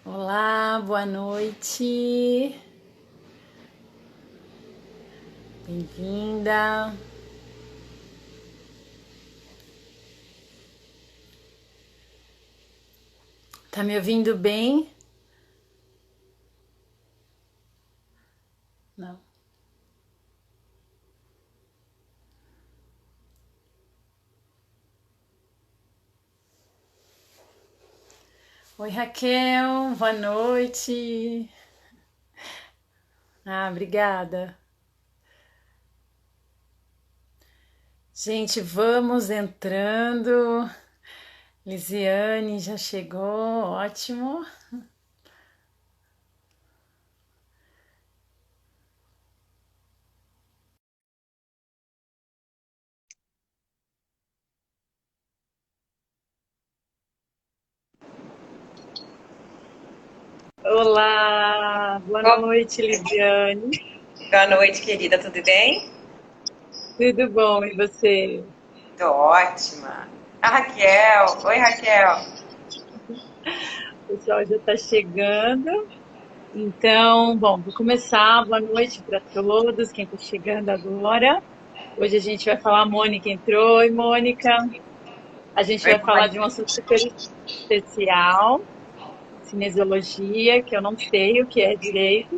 Olá, boa noite. Bem-vinda. Tá me ouvindo bem? Não. Oi, Raquel, boa noite. Obrigada. Gente, vamos entrando. Lisiane já chegou, ótimo. Olá, boa noite, Lisiane. Boa noite, querida. Tudo bem? Tudo bom, e você? Tô ótima. A Raquel. Oi, Raquel. O pessoal já está chegando. Então, bom, vou começar. Boa noite para todos, quem está chegando agora. Hoje a gente vai falar, a Mônica entrou. Oi, Mônica. A gente Oi, vai falar de um assunto super especial, cinesiologia, que eu não sei o que é direito.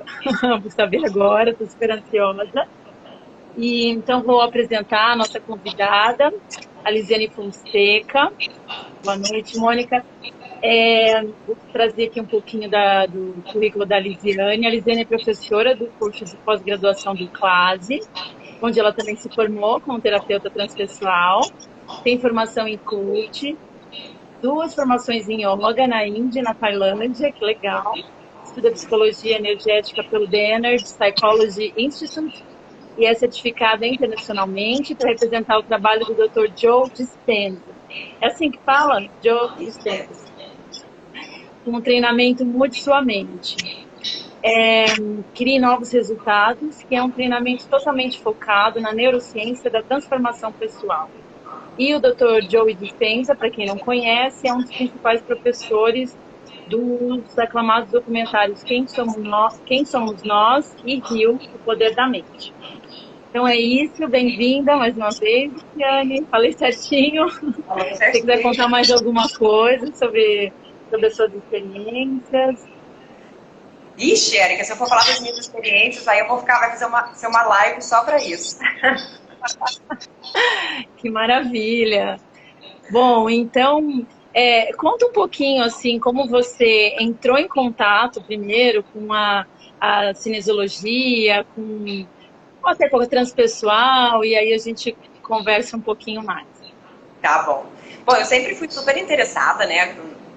Vou saber agora, estou super ansiosa. E então vou apresentar a nossa convidada, a Lisiane Fonseca. Boa noite, Mônica. Vou trazer aqui um pouquinho do currículo da Lisiane. A Lisiane é professora do curso de pós-graduação do CLASE, onde ela também se formou como terapeuta transpessoal. Tem formação em coach, duas formações em yoga na Índia e na Tailândia, que legal. Estuda psicologia energética pelo The Energy Psychology Institute e é certificada internacionalmente para representar o trabalho do Dr. Joe Dispenza. É assim que fala? Joe isso Dispenza. mesmo. Um treinamento Mude Sua Mente. Crie Novos Resultados, que é um treinamento totalmente focado na neurociência da transformação pessoal. E o Dr. Joe Dispenza, para quem não conhece, é um dos principais professores dos aclamados documentários Quem Somos Nós e Rio, O Poder da Mente. Então é isso, bem-vinda mais uma vez, Cristiane. Falei certinho. Falou Se você quiser certinho. contar mais alguma coisa sobre as suas experiências. Ixi, Érica, se eu for falar das minhas experiências, aí eu vou ficar, vai ser uma live só para isso. Que maravilha! Bom, então, conta um pouquinho, assim, como você entrou em contato primeiro com a cinesiologia, até com a transpessoal, e aí a gente conversa um pouquinho mais. Tá bom. Bom, eu sempre fui super interessada, né?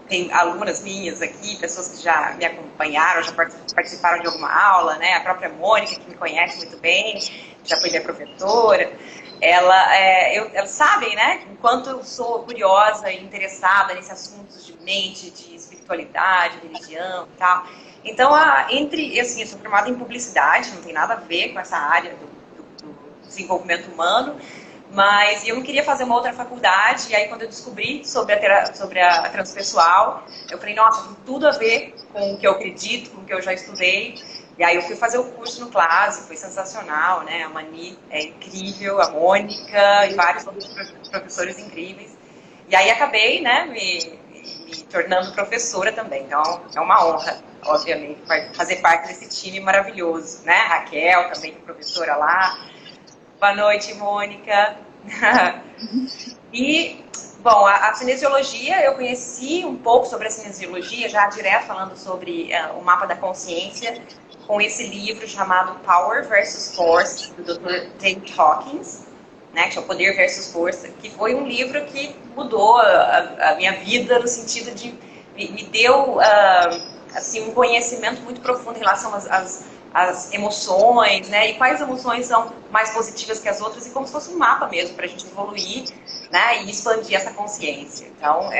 Tem alunas minhas aqui, pessoas que já me acompanharam, já participaram de alguma aula, né? A própria Mônica, que me conhece muito bem, já foi minha professora. Elas sabem, né? Enquanto eu sou curiosa e interessada nesses assuntos de mente, de espiritualidade, religião e tal. Então, assim, eu sou formada em publicidade, não tem nada a ver com essa área do desenvolvimento humano. Mas eu não queria fazer uma outra faculdade, e aí quando eu descobri sobre a transpessoal, eu falei, nossa, tem tudo a ver com o que eu acredito, com o que eu já estudei. E aí eu fui fazer o curso no Classe, foi sensacional, né? A Mani é incrível, a Mônica e vários outros professores incríveis. E aí acabei, né, me tornando professora também. Então é uma honra, obviamente, fazer parte desse time maravilhoso, né? A Raquel também, que é professora lá. Boa noite, Mônica. E, bom, a cinesiologia, eu conheci um pouco sobre a cinesiologia, já direto falando sobre o mapa da consciência, com esse livro chamado Power versus Force, do Dr. David Hawkins, né, que é o Poder versus Força, que foi um livro que mudou a minha vida no sentido de me deu assim, um conhecimento muito profundo em relação às emoções, né, e quais emoções são mais positivas que as outras, e como se fosse um mapa mesmo para a gente evoluir, né, e expandir essa consciência. Então,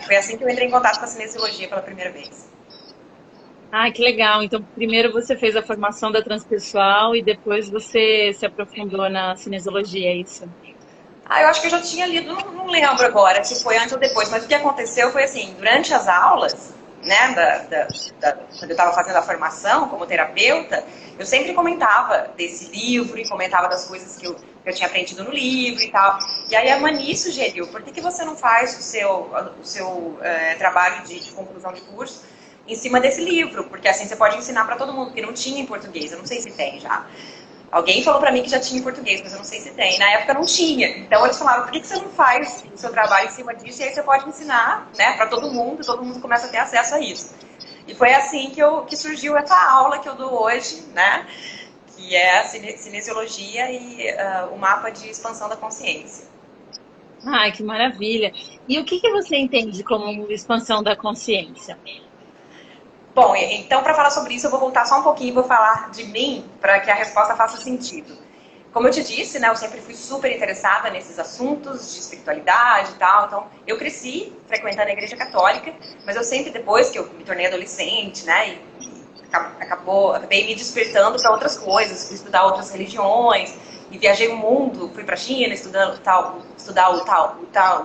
foi assim que eu entrei em contato com a cinesiologia pela primeira vez. Ah, que legal. Então, primeiro você fez a formação da transpessoal e depois você se aprofundou na cinesiologia, é isso? Eu acho que eu já tinha lido, não lembro agora se foi antes ou depois, mas o que aconteceu foi assim, durante as aulas, né, quando eu estava fazendo a formação como terapeuta, eu sempre comentava desse livro e comentava das coisas que eu tinha aprendido no livro e tal. E aí a Mani sugeriu, por que você não faz o seu trabalho de conclusão de curso em cima desse livro? Porque assim você pode ensinar para todo mundo, porque não tinha em português, eu não sei se tem já. Alguém falou para mim que já tinha em português, mas eu não sei se tem. Na época não tinha. Então eles falaram, por que você não faz o seu trabalho em cima disso? E aí você pode ensinar, né, para todo mundo começa a ter acesso a isso. E foi assim que surgiu essa aula que eu dou hoje, né, que é a cinesiologia e o mapa de expansão da consciência. Ai, que maravilha. E o que você entende como expansão da consciência? Bom, então para falar sobre isso eu vou voltar só um pouquinho e vou falar de mim para que a resposta faça sentido. Como eu te disse, né, eu sempre fui super interessada nesses assuntos de espiritualidade e tal, então eu cresci frequentando a igreja católica, mas eu sempre, depois que eu me tornei adolescente, né, acabei me despertando para outras coisas, fui estudar outras religiões, e viajei o mundo, fui para a China estudar o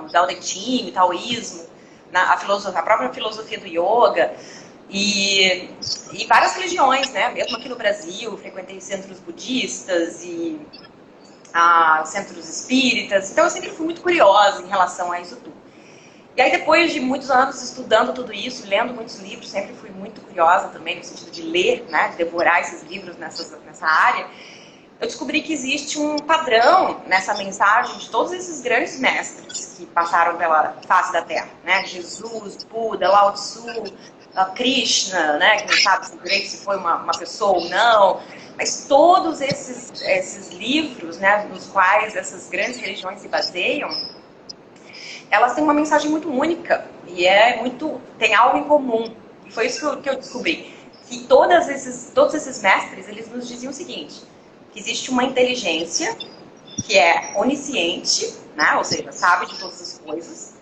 Dao De Ching, o taoísmo, a própria filosofia do yoga, e várias religiões, né? Mesmo aqui no Brasil, frequentei centros budistas e centros espíritas. Então eu sempre fui muito curiosa em relação a isso tudo. E aí depois de muitos anos estudando tudo isso, lendo muitos livros, sempre fui muito curiosa também no sentido de ler, né? De devorar esses livros nessa área. Eu descobri que existe um padrão nessa mensagem de todos esses grandes mestres que passaram pela face da Terra, né? Jesus, Buda, Lao Tzu, Krishna, né, que não sabe se foi uma pessoa ou não, mas todos esses livros, né, nos quais essas grandes religiões se baseiam, elas têm uma mensagem muito única e tem algo em comum. E foi isso que eu descobri, que todos esses mestres, eles nos diziam o seguinte, que existe uma inteligência que é onisciente, né, ou seja, sabe de todas as coisas,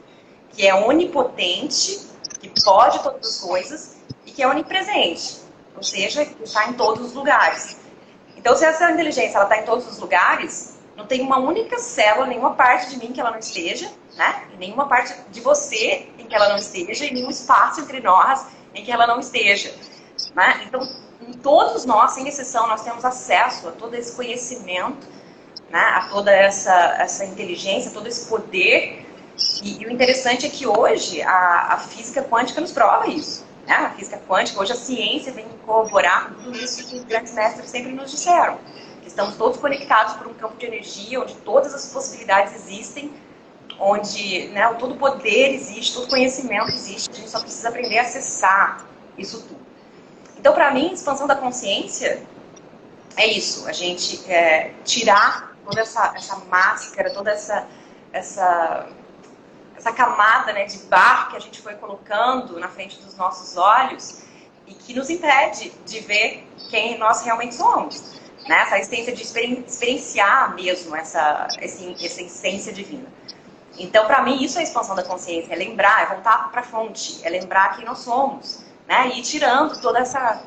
que é onipotente, que pode todas as coisas e que é onipresente, ou seja, que está em todos os lugares. Então, se essa inteligência está em todos os lugares, não tem uma única célula, nenhuma parte de mim que ela não esteja, né? Nenhuma parte de você em que ela não esteja, e nenhum espaço entre nós em que ela não esteja. Né? Então, em todos nós, sem exceção, nós temos acesso a todo esse conhecimento, né? A toda essa inteligência, todo esse poder. E o interessante é que hoje a física quântica nos prova isso. Né? A física quântica, hoje a ciência vem corroborar tudo isso que os grandes mestres sempre nos disseram. Que estamos todos conectados por um campo de energia, onde todas as possibilidades existem, onde, né, todo o poder existe, todo o conhecimento existe, a gente só precisa aprender a acessar isso tudo. Então, para mim, expansão da consciência é isso, a gente tirar toda essa máscara, toda essa camada, né, de barro que a gente foi colocando na frente dos nossos olhos e que nos impede de ver quem nós realmente somos. Né? Essa essência de experienciar mesmo essa essência divina. Então, para mim, isso é a expansão da consciência, é lembrar, é voltar para a fonte, é lembrar quem nós somos, né? E ir tirando toda essa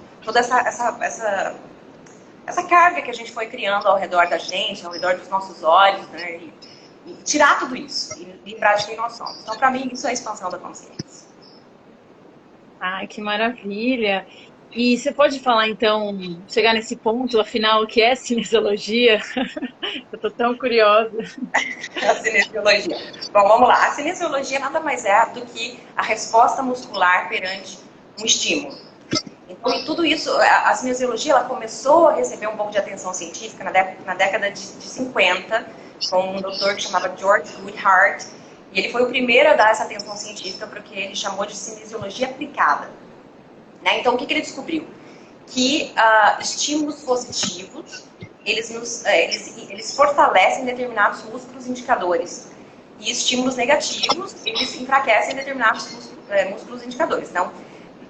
carga que a gente foi criando ao redor da gente, ao redor dos nossos olhos, né? E tirar tudo isso e lembrar de quem nós somos. Então, para mim, isso é a expansão da consciência. Ai, que maravilha! E você pode falar, então, chegar nesse ponto, afinal, o que é cinesiologia? Eu estou tão curiosa. A cinesiologia. Bom, vamos lá. A cinesiologia nada mais é do que a resposta muscular perante um estímulo. Então, e tudo isso, a cinesiologia ela começou a receber um pouco de atenção científica na década de 50, com um doutor que chamava George Goodhart, e ele foi o primeiro a dar essa atenção científica porque ele chamou de cinesiologia aplicada. Né? Então, o que ele descobriu? Que estímulos positivos, eles fortalecem determinados músculos indicadores. E estímulos negativos, eles enfraquecem determinados músculos indicadores. Então,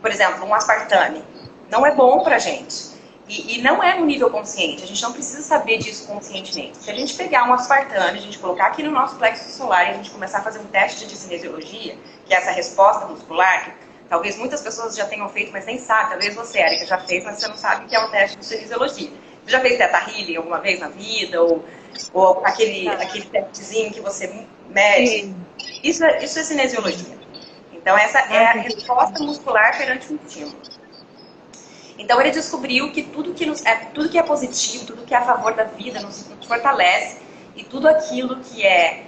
por exemplo, um aspartame não é bom pra gente. E não é no nível consciente, a gente não precisa saber disso conscientemente. Se a gente pegar um aspartame, a gente colocar aqui no nosso plexo solar e a gente começar a fazer um teste de cinesiologia, que é essa resposta muscular, que talvez muitas pessoas já tenham feito, mas nem sabem. Talvez você, Erika, já fez, mas você não sabe o que é um teste de cinesiologia. Você já fez Theta Healing alguma vez na vida? Ou aquele testezinho que você mede? Isso é cinesiologia. Então, essa é a resposta muscular perante um estímulo. Então, ele descobriu que tudo que é positivo, tudo que é a favor da vida nos fortalece, e tudo aquilo que é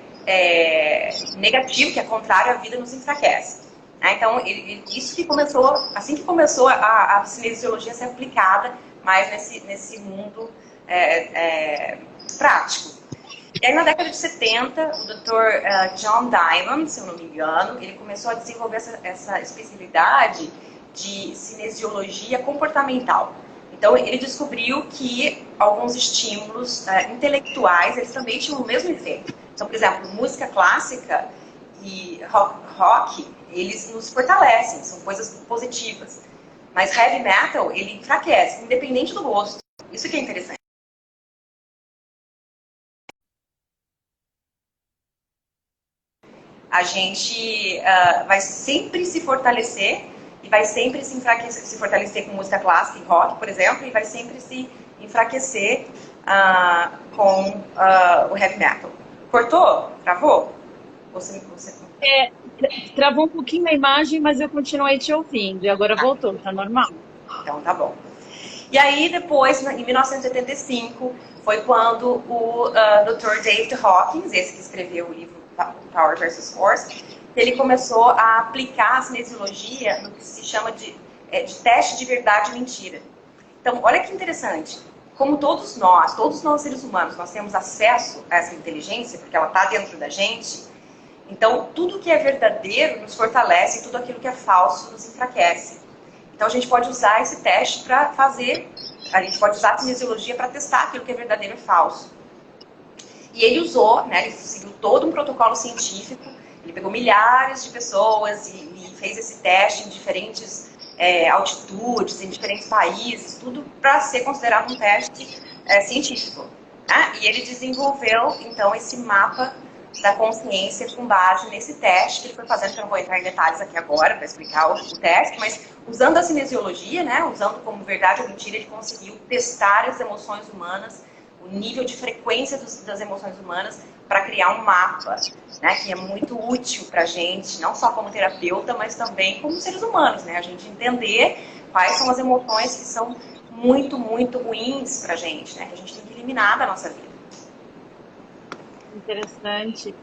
negativo, que é contrário à vida, nos enfraquece. Então, isso que começou, assim que começou a cinesiologia a ser aplicada mais nesse mundo prático. E aí, na década de 70, o Dr. John Diamond, se eu não me engano, ele começou a desenvolver essa especialidade de cinesiologia comportamental. Então, ele descobriu que alguns estímulos intelectuais, eles também tinham o mesmo efeito. Então, por exemplo, música clássica e rock, eles nos fortalecem, são coisas positivas. Mas heavy metal, ele enfraquece, independente do gosto. Isso que é interessante. A gente vai sempre se fortalecer e vai sempre se fortalecer com música clássica e rock, por exemplo, e vai sempre se enfraquecer com o heavy metal. Cortou? Travou? Travou um pouquinho a imagem, mas eu continuei te ouvindo. E agora voltou, tá normal? Então tá bom. E aí depois, em 1975, foi quando o Dr. David Hawkins, esse que escreveu o livro Power vs. Force, ele começou a aplicar a cinesiologia no que se chama de teste de verdade e mentira. Então, olha que interessante. Como todos nós seres humanos, nós temos acesso a essa inteligência, porque ela está dentro da gente, então tudo que é verdadeiro nos fortalece e tudo aquilo que é falso nos enfraquece. Então, a gente pode usar esse teste para a gente pode usar a cinesiologia para testar aquilo que é verdadeiro e falso. E ele usou, ele seguiu todo um protocolo científico, ele pegou milhares de pessoas e fez esse teste em diferentes altitudes, em diferentes países, tudo para ser considerado um teste científico. E ele desenvolveu, então, esse mapa da consciência com base nesse teste que ele foi fazendo, que eu não vou entrar em detalhes aqui agora para explicar o teste, mas usando a cinesiologia, usando como verdade ou mentira, ele conseguiu testar as emoções humanas, o nível de frequência das emoções humanas, para criar um mapa, que é muito útil para a gente, não só como terapeuta, mas também como seres humanos, a gente entender quais são as emoções que são muito, muito ruins para a gente, que a gente tem que eliminar da nossa vida. Interessante.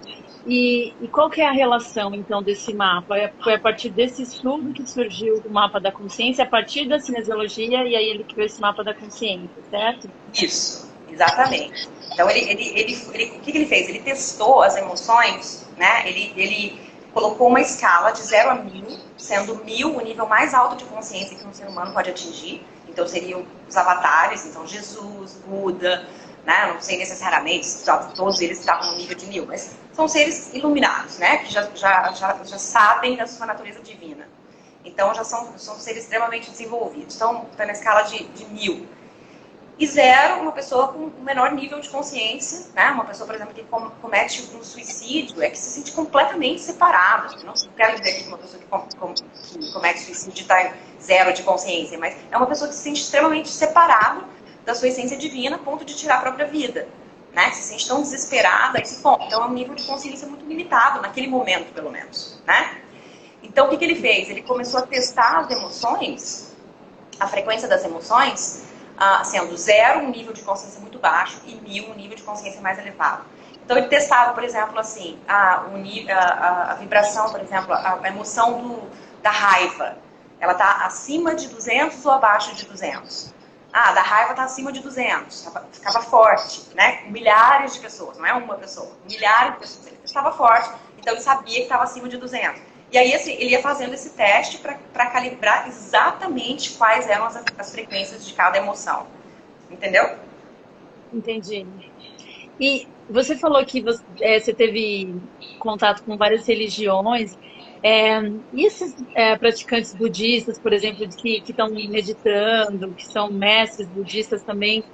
E qual que é a relação, então, desse mapa? Foi a partir desse estudo que surgiu o mapa da consciência, a partir da cinesiologia, e aí ele criou esse mapa da consciência, certo? Isso, exatamente. Então, o que ele fez? Ele testou as emoções, ele colocou uma escala de 0 a 1000, sendo 1000 o nível mais alto de consciência que um ser humano pode atingir. Então, seriam os avatares, então Jesus, Buda, não sei necessariamente se todos eles estavam no nível de 1000, mas são seres iluminados, que já sabem da sua natureza divina. Então, já são seres extremamente desenvolvidos. Então, está na escala de 1000. E 0, uma pessoa com um menor nível de consciência, uma pessoa, por exemplo, que comete um suicídio, que se sente completamente separada. Não quero dizer que uma pessoa que comete suicídio está em 0 de consciência, mas é uma pessoa que se sente extremamente separada da sua essência divina, a ponto de tirar a própria vida. Se sente tão desesperada a esse ponto. Então, é um nível de consciência muito limitado, naquele momento, pelo menos. Então, o que ele fez? Ele começou a testar as emoções, a frequência das emoções, sendo 0 um nível de consciência muito baixo e 1000 um nível de consciência mais elevado. Então, ele testava, por exemplo, assim, a vibração, por exemplo, a emoção da raiva. Ela está acima de 200 ou abaixo de 200? Da raiva está acima de 200, ficava forte, milhares de pessoas, não é uma pessoa, milhares de pessoas, ele estava forte, então ele sabia que estava acima de 200. E aí, assim, ele ia fazendo esse teste para calibrar exatamente quais eram as frequências de cada emoção, entendeu? Entendi. E você falou que você teve contato com várias religiões. E esses praticantes budistas, por exemplo, que estão meditando, que são mestres budistas também,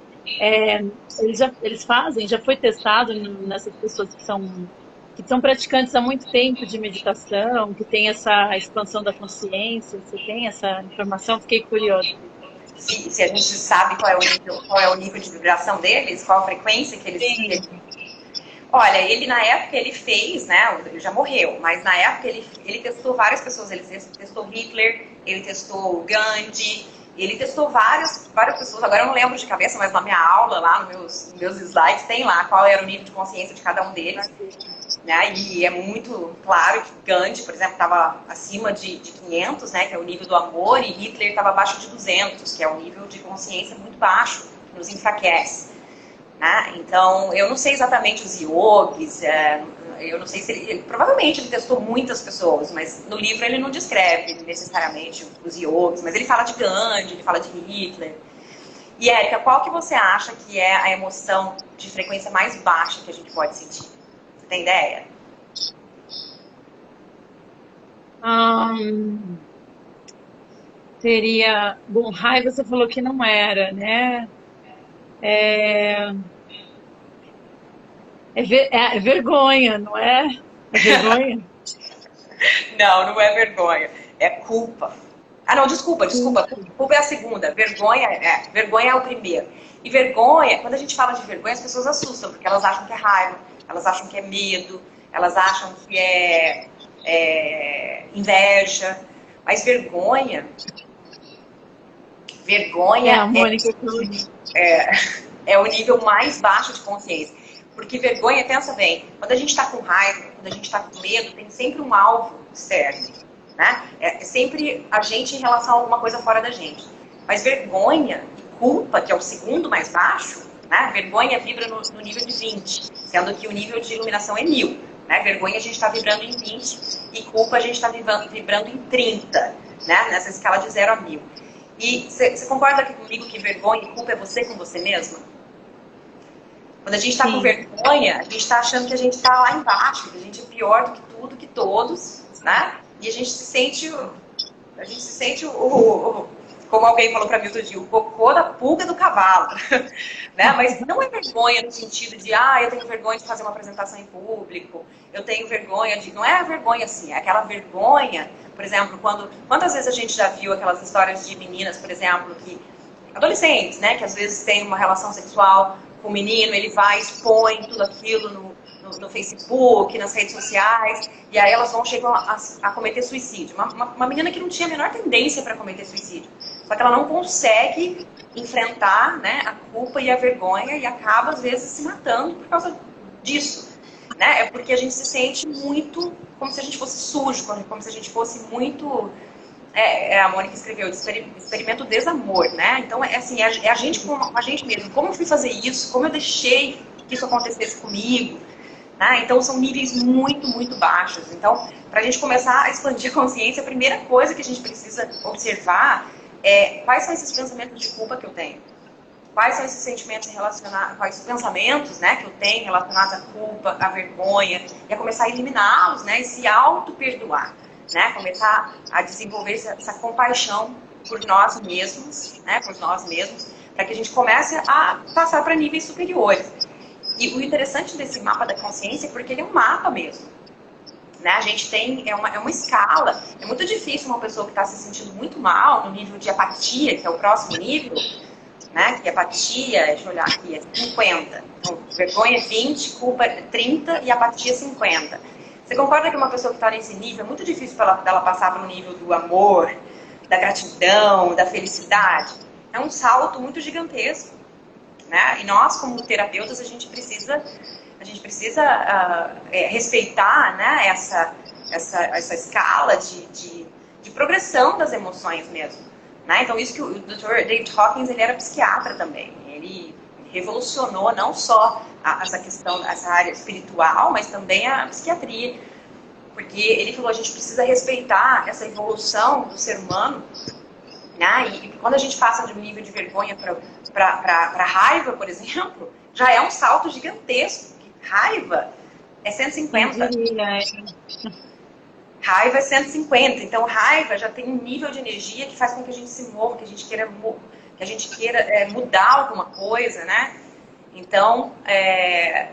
eles fazem, já foi testado nessas pessoas que são praticantes há muito tempo de meditação, que tem essa expansão da consciência? Você tem essa informação? Fiquei curiosa. Se a gente sabe qual é o nível de vibração deles, qual a frequência que eles têm. Olha, ele na época ele fez, né? Ele já morreu, mas na época ele testou várias pessoas. Ele testou Hitler, ele testou Gandhi, ele testou várias pessoas. Agora eu não lembro de cabeça, mas na minha aula, lá nos meus slides, tem lá qual era o nível de consciência de cada um deles. Né? E é muito claro que Gandhi, por exemplo, estava acima de 500, né? Que é o nível do amor, e Hitler estava abaixo de 200, que é um nível de consciência muito baixo, que nos enfraquece. Né? Então, eu não sei exatamente os yogis, eu não sei se provavelmente ele testou muitas pessoas, mas no livro ele não descreve necessariamente os yogis, mas ele fala de Gandhi, ele fala de Hitler. E, Érica, qual que você acha que é a emoção de frequência mais baixa que a gente pode sentir? Você tem ideia? Seria... Bom, raiva você falou que não era, né? É vergonha, não é? É vergonha? Não, não é vergonha. É culpa. Ah, não, desculpa. Culpa é a segunda. Vergonha é o primeiro. E vergonha, quando a gente fala de vergonha, as pessoas assustam, porque elas acham que é raiva, elas acham que é medo, elas acham que é inveja. Mas vergonha Mônica, é o nível mais baixo de consciência. Porque vergonha, pensa bem, quando a gente está com raiva, quando a gente está com medo, tem sempre um alvo externo, né? É sempre a gente em relação a alguma coisa fora da gente. Mas vergonha e culpa, que é o segundo mais baixo, né? Vergonha vibra no nível de 20, sendo que o nível de iluminação é 1000. Né? Vergonha a gente está vibrando em 20 e culpa a gente está vibrando em 30, né? Nessa escala de 0 a 1000. E você concorda comigo que vergonha e culpa é você com você mesma? Quando a gente está com vergonha, a gente está achando que a gente está lá embaixo, que a gente é pior do que tudo, que todos, né? E a gente se sente como alguém falou para mim outro dia, o cocô da pulga do cavalo, né? Mas não é vergonha no sentido de, eu tenho vergonha de fazer uma apresentação em público, eu tenho vergonha de... Não é a vergonha assim, é aquela vergonha, por exemplo, quantas vezes a gente já viu aquelas histórias de meninas, por exemplo, adolescentes, né? Que às vezes têm uma relação sexual com o menino, ele vai, expõe tudo aquilo no Facebook, nas redes sociais, e aí elas chegam a cometer suicídio. Uma menina que não tinha a menor tendência para cometer suicídio, só que ela não consegue enfrentar, né, a culpa e a vergonha e acaba, às vezes, se matando por causa disso. Né? É porque a gente se sente muito como se a gente fosse sujo, como se a gente fosse muito... a Mônica escreveu, experimento desamor, né? Então, assim, é a gente com a gente mesmo. Como eu fui fazer isso? Como eu deixei que isso acontecesse comigo? Né? Então, são níveis muito, muito baixos. Então, para a gente começar a expandir a consciência, a primeira coisa que a gente precisa observar é quais são esses pensamentos de culpa que eu tenho. Quais são esses sentimentos relacionados, quais pensamentos, né, que eu tenho relacionados à culpa, à vergonha, e a começar a eliminá-los, né, e se auto-perdoar. Né, começar a desenvolver essa compaixão por nós mesmos, né, para que a gente comece a passar para níveis superiores. E o interessante desse mapa da consciência é porque ele é um mapa mesmo. Né, a gente tem, é uma escala. É muito difícil uma pessoa que está se sentindo muito mal, no nível de apatia, que é o próximo nível, né, que apatia, deixa eu olhar aqui, é 50. Então, vergonha é 20, culpa é 30 e apatia é 50. Você concorda que uma pessoa que está nesse nível é muito difícil dela passar para o nível do amor, da gratidão, da felicidade? É um salto muito gigantesco, né? E nós, como terapeutas, a gente precisa respeitar, né, essa escala de progressão das emoções mesmo. Né? Então, isso que o Dr. David Hawkins, ele era psiquiatra também. Ele revolucionou não só essa questão, essa área espiritual, mas também a psiquiatria. Porque ele falou, a gente precisa respeitar essa evolução do ser humano. Né? E quando a gente passa de um nível de vergonha para raiva, por exemplo, já é um salto gigantesco. Raiva é 150. Raiva é 150. Então, raiva já tem um nível de energia que faz com que a gente se mova, que a gente queira mudar alguma coisa, né? Então,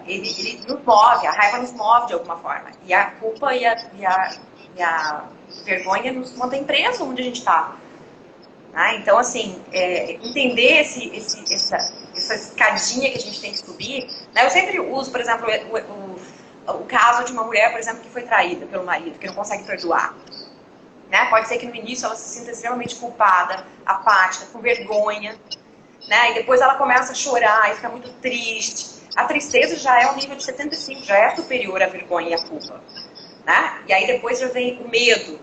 ele nos move, a raiva nos move de alguma forma. E a culpa e a vergonha nos mantém presos onde a gente está. Né? Então, assim, entender essa escadinha que a gente tem que subir. Né? Eu sempre uso, por exemplo, o o caso de uma mulher, por exemplo, que foi traída pelo marido, que não consegue perdoar. Né? Pode ser que no início ela se sinta extremamente culpada, apática, com vergonha, né? E depois ela começa a chorar e fica muito triste. A tristeza já é um nível de 75, já é superior à vergonha e à culpa. Né? E aí depois já vem o medo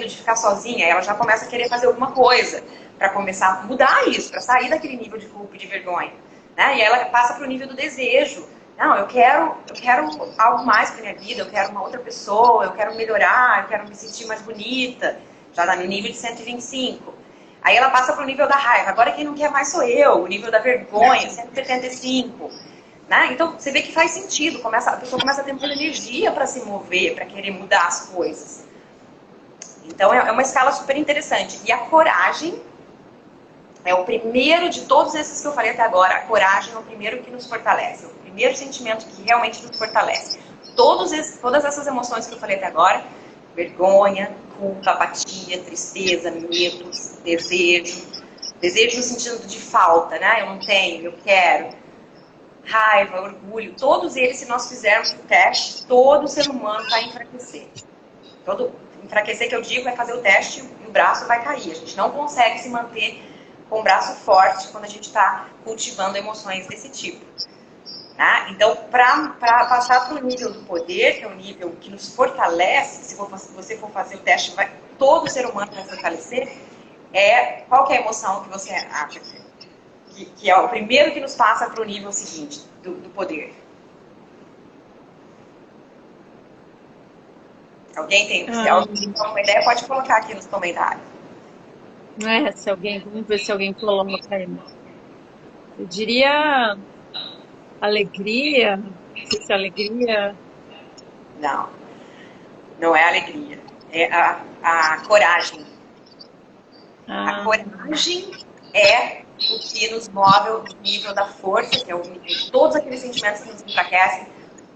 de ficar sozinha, ela já começa a querer fazer alguma coisa para começar a mudar isso, para sair daquele nível de culpa e de vergonha. Né? E aí ela passa para o nível do desejo. Não, eu quero algo mais para minha vida, eu quero uma outra pessoa, eu quero melhorar, eu quero me sentir mais bonita, já está no nível de 125. Aí ela passa para o nível da raiva, agora quem não quer mais sou eu, o nível da vergonha, 175. Né? Então, você vê que faz sentido, a pessoa começa a ter muita energia para se mover, para querer mudar as coisas. Então, é uma escala super interessante. E a coragem é o primeiro de todos esses que eu falei até agora. A coragem é o primeiro que nos fortalece, é o primeiro sentimento que realmente nos fortalece. Todas essas emoções que eu falei até agora, vergonha, culpa, apatia, tristeza, medo, desejo no sentido de falta, né? Eu não tenho, eu quero. Raiva, orgulho, todos eles, se nós fizermos o teste, todo ser humano vai enfraquecer. Enfraquecer que eu digo é fazer o teste e o braço vai cair. A gente não consegue se manter com o braço forte quando a gente está cultivando emoções desse tipo. Tá? Então, para passar para o nível do poder, que é o nível que nos fortalece, se você for fazer o teste, todo ser humano vai fortalecer, qual que é a emoção que você acha que é o primeiro que nos passa para o nível seguinte do poder? Alguém tem alguma ideia? Pode colocar aqui nos comentários. Vamos ver se alguém coloca aí. Eu diria alegria. Não sei se é alegria. Não é alegria. É a coragem. A coragem é o que nos move ao nível da força, que é o nível de todos aqueles sentimentos que nos enfraquecem,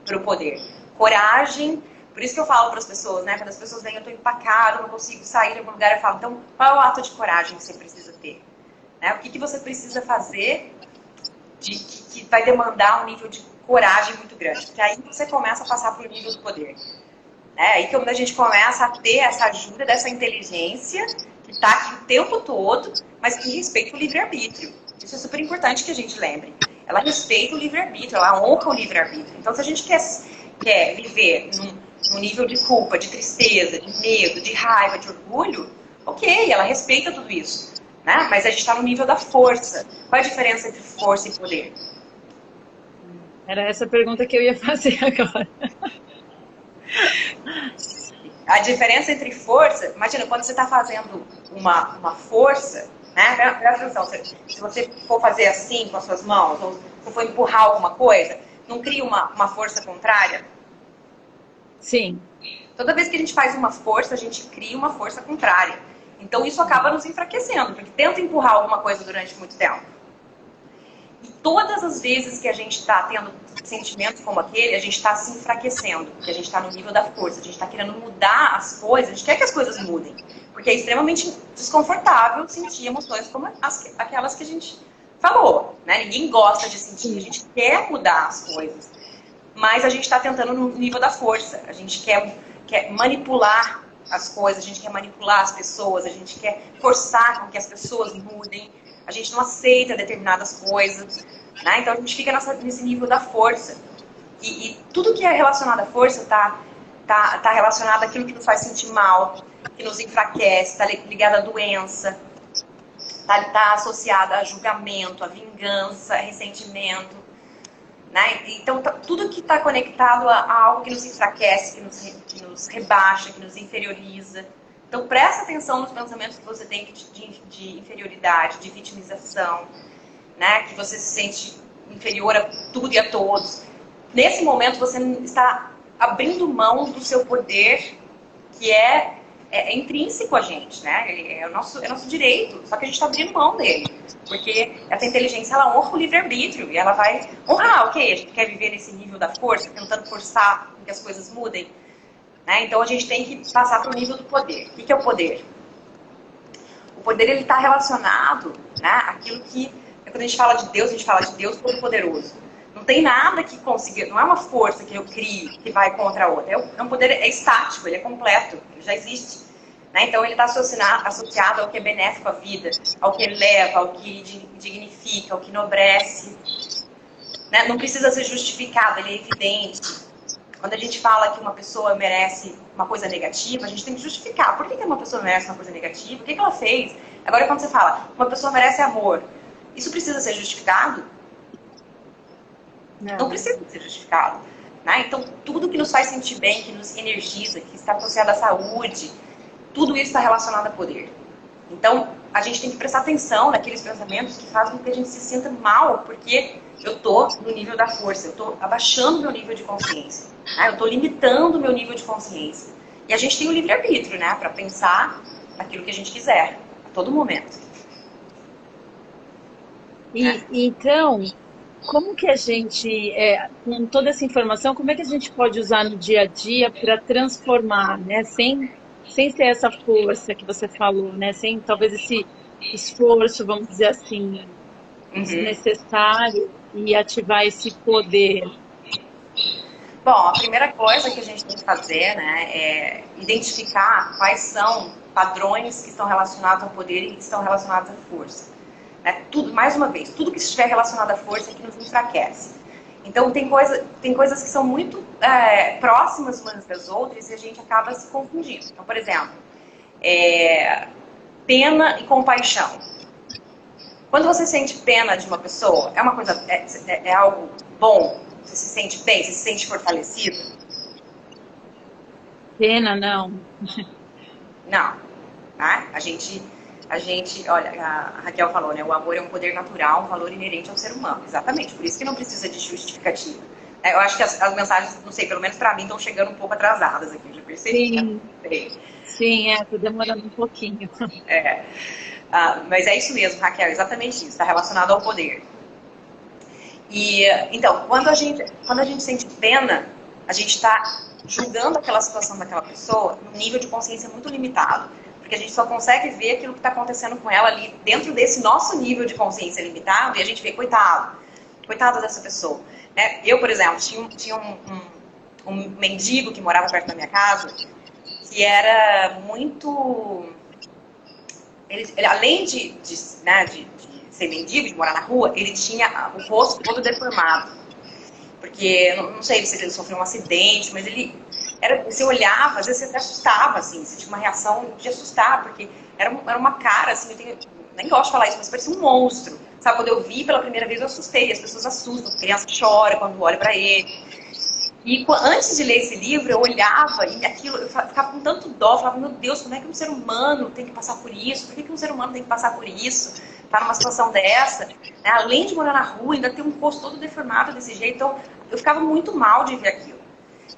para o poder. Coragem, por isso que eu falo para as pessoas, né? Quando as pessoas veem, eu estou empacado, não consigo sair de algum lugar, eu falo, então, qual é o ato de coragem que você precisa ter? Né? O que você precisa fazer que vai demandar um nível de coragem muito grande? Porque aí você começa a passar para o nível do poder. Né? Aí que a gente começa a ter essa ajuda dessa inteligência que está aqui o tempo todo, mas que respeita o livre-arbítrio. Isso é super importante que a gente lembre. Ela respeita o livre-arbítrio, ela honra o livre-arbítrio. Então, se a gente quer viver num nível de culpa, de tristeza, de medo, de raiva, de orgulho, ok, ela respeita tudo isso. Né? Mas a gente está no nível da força. Qual é a diferença entre força e poder? Era essa a pergunta que eu ia fazer agora. A diferença entre força, imagina, quando você está fazendo uma força, né? Presta atenção, se você for fazer assim com as suas mãos, ou se for empurrar alguma coisa, não cria uma força contrária? Sim. Toda vez que a gente faz uma força, a gente cria uma força contrária. Então isso acaba nos enfraquecendo, porque tenta empurrar alguma coisa durante muito tempo. E todas as vezes que a gente está tendo sentimentos como aquele, a gente está se enfraquecendo, porque a gente está no nível da força, a gente está querendo mudar as coisas, a gente quer que as coisas mudem, porque é extremamente desconfortável sentir emoções como aquelas que a gente falou, né? Ninguém gosta de sentir, a gente quer mudar as coisas, mas a gente está tentando no nível da força, a gente quer manipular as coisas, a gente quer manipular as pessoas, a gente quer forçar com que as pessoas mudem, a gente não aceita determinadas coisas, né? Então a gente fica nesse nível da força. E tudo que é relacionado à força tá relacionado àquilo que nos faz sentir mal, que nos enfraquece, está ligado à doença, tá associado a julgamento, a vingança, a ressentimento. Né? Então tudo que está conectado a algo que nos enfraquece, que nos rebaixa, que nos inferioriza. Então, presta atenção nos pensamentos que você tem de inferioridade, de vitimização, né? Que você se sente inferior a tudo e a todos. Nesse momento, você está abrindo mão do seu poder, que é intrínseco a gente, né? É o nosso direito, só que a gente está abrindo mão dele. Porque essa inteligência, ela honra o livre-arbítrio, e ela vai honrar, ok, a gente quer viver nesse nível da força, tentando forçar que as coisas mudem. Né? Então a gente tem que passar para o nível do poder. O que é o poder? O poder ele está relacionado, né, àquilo que, quando a gente fala de Deus Todo-Poderoso. Não tem nada que consiga, não é uma força que eu crio que vai contra a outra. É um poder estático, ele é completo, ele já existe. Né? Então ele está associado ao que é benéfico à vida, ao que eleva, ao que dignifica, ao que enobrece. Né? Não precisa ser justificado, ele é evidente. Quando a gente fala que uma pessoa merece uma coisa negativa, a gente tem que justificar. Por que uma pessoa merece uma coisa negativa? O que ela fez? Agora, quando você fala, uma pessoa merece amor, isso precisa ser justificado? Não precisa ser justificado. Né? Então, tudo que nos faz sentir bem, que nos energiza, que está associado à saúde, tudo isso está relacionado a poder. Então, a gente tem que prestar atenção naqueles pensamentos que fazem com que a gente se sinta mal, porque eu estou no nível da força, eu estou abaixando meu nível de consciência, né? Eu estou limitando o meu nível de consciência. E a gente tem o livre-arbítrio, né, para pensar naquilo que a gente quiser, a todo momento. Então, como que a gente, com toda essa informação, como é que a gente pode usar no dia a dia para transformar, né? Sem ser essa força que você falou, né? Sem talvez esse esforço, vamos dizer assim, desnecessário e ativar esse poder. Bom, a primeira coisa que a gente tem que fazer, né, é identificar quais são padrões que estão relacionados ao poder e que estão relacionados à força. Tudo, mais uma vez, tudo que estiver relacionado à força é que nos enfraquece. Então, tem coisas que são muito próximas umas das outras e a gente acaba se confundindo. Então, por exemplo, pena e compaixão. Quando você sente pena de uma pessoa, é uma coisa, é algo bom? Você se sente bem? Você se sente fortalecido? Pena, não. Não. Né? A gente, olha, a Raquel falou, né? O amor é um poder natural, um valor inerente ao ser humano. Exatamente, por isso que não precisa de justificativa. Eu acho que as mensagens, não sei, pelo menos para mim, estão chegando um pouco atrasadas aqui, eu já percebi. Sim, Né? sim, tô demorando um pouquinho. Mas é isso mesmo, Raquel, exatamente isso, está relacionado ao poder. E, então, quando a gente sente pena, a gente está julgando aquela situação daquela pessoa num nível de consciência muito limitado. Porque a gente só consegue ver aquilo que está acontecendo com ela ali dentro desse nosso nível de consciência limitado e a gente vê, coitado dessa pessoa. Né? Eu, por exemplo, tinha um mendigo que morava perto da minha casa que era muito... Ele além de ser mendigo, de morar na rua, ele tinha o rosto todo deformado. Porque, não sei se ele sofreu um acidente, mas você olhava, às vezes você até assustava, assim, você tinha uma reação de assustar, porque era uma cara, assim, nem gosto de falar isso, mas parecia um monstro. Sabe, quando eu vi pela primeira vez, eu assustei, as pessoas assustam, a criança chora quando olha pra ele. E antes de ler esse livro, eu olhava e aquilo, eu ficava com tanto dó, falava, meu Deus, como é que um ser humano tem que passar por isso? Por que um ser humano tem que passar por isso? Tá numa situação dessa? Né? Além de morar na rua, ainda ter um rosto todo deformado desse jeito. Então, eu ficava muito mal de ver aquilo.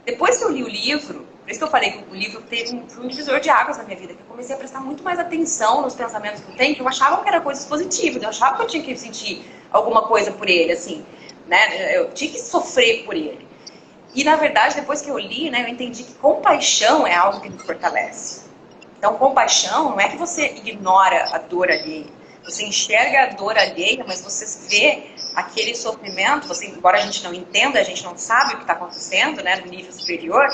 Depois que eu li o livro, por isso que eu falei que o livro foi um divisor de águas na minha vida, que eu comecei a prestar muito mais atenção nos pensamentos que eu tenho, que eu achava que era coisas positivas, eu achava que eu tinha que sentir alguma coisa por ele, assim, né? Eu tinha que sofrer por ele. E, na verdade, depois que eu li, né, eu entendi que compaixão é algo que nos fortalece. Então, compaixão não é que você ignora a dor alheia. Você enxerga a dor alheia, mas você vê aquele sofrimento, embora a gente não entenda, a gente não sabe o que está acontecendo, né, no nível superior,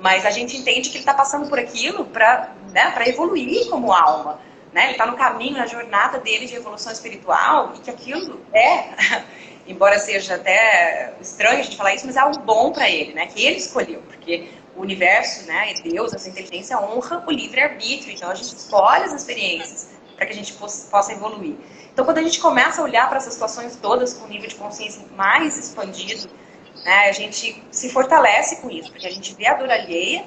mas a gente entende que ele está passando por aquilo para evoluir como alma. Né? Ele está no caminho, na jornada dele de evolução espiritual, e que aquilo embora seja até estranho a gente falar isso, mas é algo bom para ele, né? Que ele escolheu, porque o universo, né, e Deus, essa inteligência honra o livre-arbítrio, então a gente escolhe as experiências para que a gente possa evoluir. Então, quando a gente começa a olhar para essas situações todas com um nível de consciência mais expandido, né, a gente se fortalece com isso, porque a gente vê a dor alheia,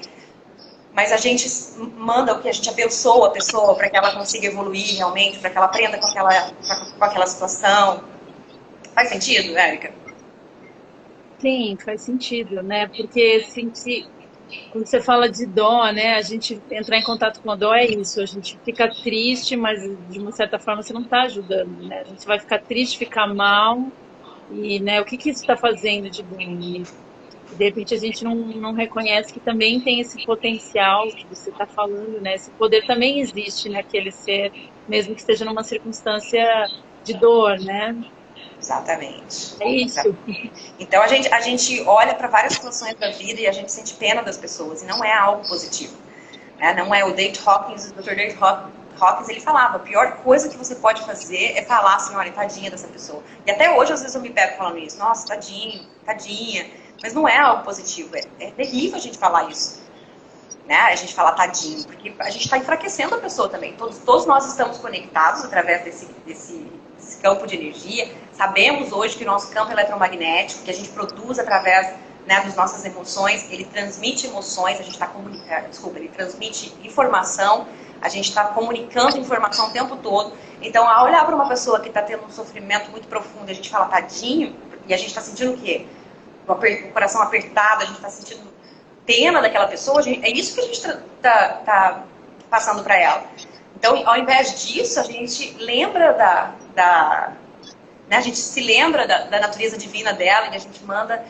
mas a gente manda o que a gente abençoa a pessoa para que ela consiga evoluir realmente, para que ela aprenda com aquela situação. Faz sentido, Érica? Sim, faz sentido, né? Porque quando você fala de dó, né? A gente entrar em contato com a dó é isso. A gente fica triste, mas de uma certa forma você não está ajudando, né? A gente vai ficar triste, ficar mal e, né? O que isso está fazendo de bom? E de repente a gente não reconhece que também tem esse potencial que você está falando, né? Esse poder também existe naquele ser, mesmo que esteja numa circunstância de dor, né? Exatamente. É isso. Então a gente olha para várias situações da vida e a gente sente pena das pessoas, e não é algo positivo. Né? Não é o Dave Hawkins, o Dr. Dave Hawkins, ele falava, a pior coisa que você pode fazer é falar assim, olha, tadinha dessa pessoa. E até hoje, às vezes, eu me pego falando isso, nossa, tadinho, tadinha. Mas não é algo positivo, é terrível a gente falar isso. Né? A gente falar tadinho, porque a gente está enfraquecendo a pessoa também. Todos nós estamos conectados através desse campo de energia. Sabemos hoje que o nosso campo eletromagnético, que a gente produz através, né, das nossas emoções, ele transmite emoções, a gente está comunicando, ele transmite informação, a gente está comunicando informação o tempo todo. Então, ao olhar para uma pessoa que está tendo um sofrimento muito profundo, a gente fala tadinho, e a gente está sentindo o quê? O coração apertado, a gente está sentindo pena daquela pessoa, é isso que a gente tá passando para ela. Então, ao invés disso, a gente lembra né, a gente se lembra da natureza divina dela, e a gente manda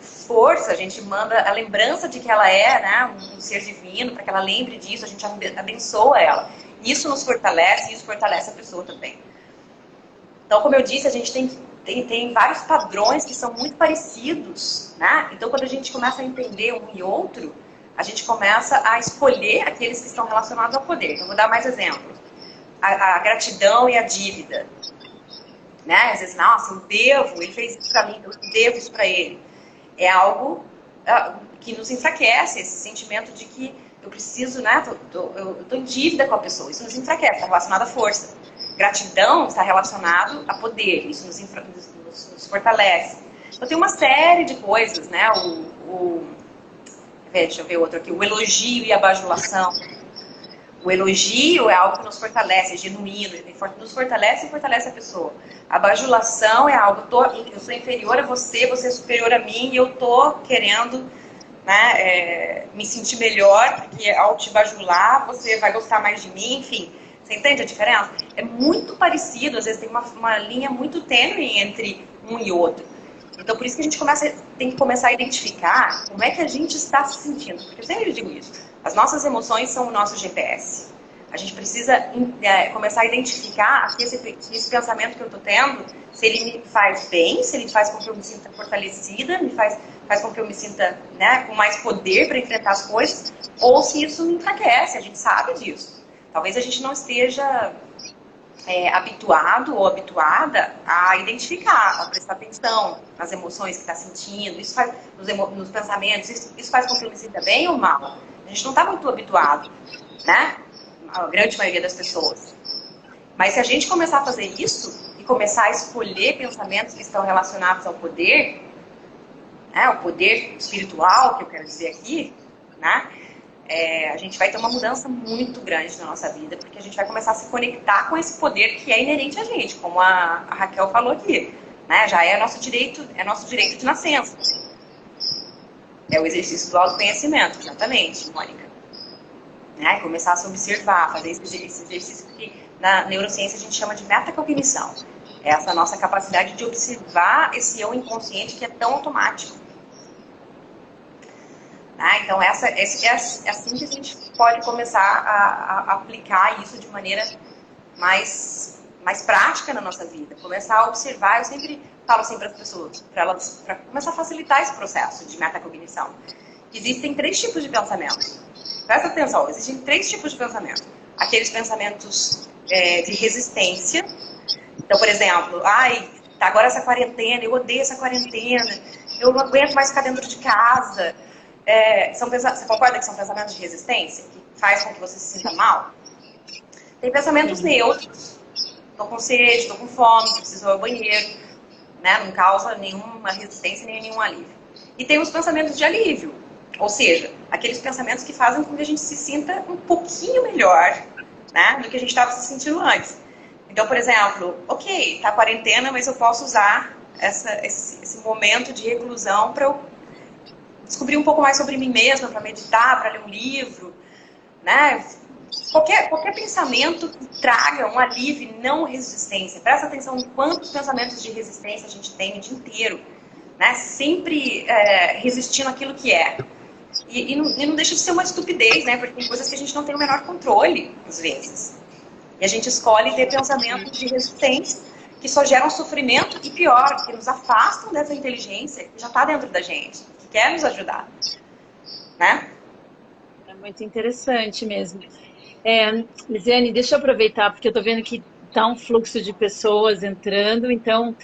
força, a gente manda a lembrança de que ela é, né, um ser divino, para que ela lembre disso, a gente abençoa ela. Isso nos fortalece, e isso fortalece a pessoa também. Então, como eu disse, a gente tem vários padrões que são muito parecidos, né? Então, quando a gente começa a entender um e outro, a gente começa a escolher aqueles que estão relacionados ao poder. Então, vou dar mais exemplos. A gratidão e a dívida. Né? Às vezes, nossa, eu devo, ele fez isso para mim, eu devo isso para ele. É algo que nos enfraquece, esse sentimento de que eu preciso, né? Eu estou em dívida com a pessoa. Isso nos enfraquece, está relacionado à força. Gratidão está relacionado a poder, isso nos fortalece. Então tem uma série de coisas, né? Deixa eu ver outro aqui, o elogio e a bajulação. O elogio é algo que nos fortalece, é genuíno, nos fortalece e fortalece a pessoa. A bajulação é algo, eu sou inferior a você, você é superior a mim, e eu tô querendo, né, me sentir melhor, porque ao te bajular, você vai gostar mais de mim, enfim. Você entende a diferença? É muito parecido, às vezes tem uma linha muito tênue entre um e outro. Então, por isso que a gente tem que começar a identificar como é que a gente está se sentindo. Porque eu sempre digo isso. As nossas emoções são o nosso GPS. A gente precisa começar a identificar aqui esse pensamento que eu estou tendo, se ele me faz bem, se ele faz com que eu me sinta fortalecida, faz com que eu me sinta, né, com mais poder para enfrentar as coisas, ou se isso me enfraquece. A gente sabe disso. Talvez a gente não esteja habituado ou habituada a identificar, a prestar atenção nas emoções que está sentindo, isso faz, nos pensamentos, isso faz com que eu me sinta bem ou mal. A gente não está muito habituado, né? A grande maioria das pessoas. Mas se a gente começar a fazer isso e começar a escolher pensamentos que estão relacionados ao poder, né, o poder espiritual, que eu quero dizer aqui, né? A gente vai ter uma mudança muito grande na nossa vida, porque a gente vai começar a se conectar com esse poder que é inerente a gente, como a Raquel falou aqui, né? Já é nosso direito de nascença. É o exercício do autoconhecimento, exatamente, Mônica. Né? Começar a se observar, fazer esse exercício que na neurociência a gente chama de metacognição. É essa nossa capacidade de observar esse eu inconsciente que é tão automático. Então, é assim que a gente pode começar a aplicar isso de maneira mais prática na nossa vida. Começar a observar, eu sempre falo assim para as pessoas, para começar a facilitar esse processo de metacognição. Existem 3 tipos de pensamento. Presta atenção, existem 3 tipos de pensamento. Aqueles pensamentos de resistência. Então, por exemplo, tá agora essa quarentena, eu odeio essa quarentena, eu não aguento mais ficar dentro de casa. Você concorda que são pensamentos de resistência? Que faz com que você se sinta mal? Tem pensamentos neutros. Tô com sede, tô com fome, preciso ir ao banheiro. Né? Não causa nenhuma resistência nem nenhum alívio. E tem os pensamentos de alívio. Ou seja, aqueles pensamentos que fazem com que a gente se sinta um pouquinho melhor, né, do que a gente estava se sentindo antes. Então, por exemplo, ok, tá quarentena, mas eu posso usar esse momento de reclusão para eu descobrir um pouco mais sobre mim mesma, para meditar, para ler um livro, né? Qualquer pensamento que traga um alívio, não resistência. Presta atenção em quantos pensamentos de resistência a gente tem o dia inteiro, né? Sempre resistindo àquilo que é. E não deixa de ser uma estupidez, né? Porque tem coisas que a gente não tem o menor controle, às vezes. E a gente escolhe ter pensamentos de resistência, que só geram sofrimento e pior, que nos afastam dessa inteligência que já está dentro da gente, que quer nos ajudar, né? É muito interessante mesmo. Lisiane, deixa eu aproveitar, porque eu estou vendo que está um fluxo de pessoas entrando, então,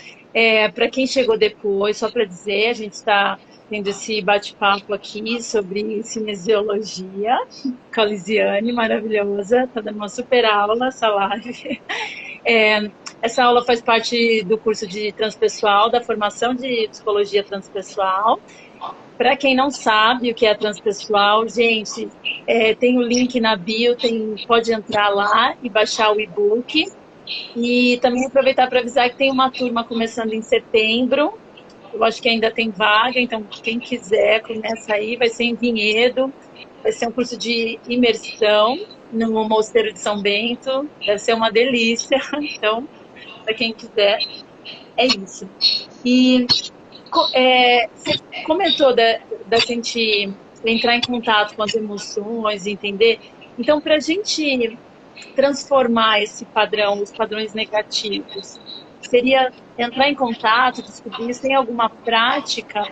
para quem chegou depois, só para dizer, a gente está tendo esse bate-papo aqui sobre cinesiologia com a Lisiane, maravilhosa, está dando uma super aula essa live. Essa aula faz parte do curso de transpessoal, da formação de psicologia transpessoal. Para quem não sabe o que é transpessoal, gente, tem o link na bio, pode entrar lá e baixar o e-book. E também aproveitar para avisar que tem uma turma começando em setembro. Eu acho que ainda tem vaga, então quem quiser, começa aí, vai ser em Vinhedo, vai ser um curso de imersão no Mosteiro de São Bento, deve ser uma delícia. Então, para quem quiser, é isso. E você comentou da gente entrar em contato com as emoções, entender. Então, para a gente transformar esse padrão, os padrões negativos, seria entrar em contato, descobrir se tem alguma prática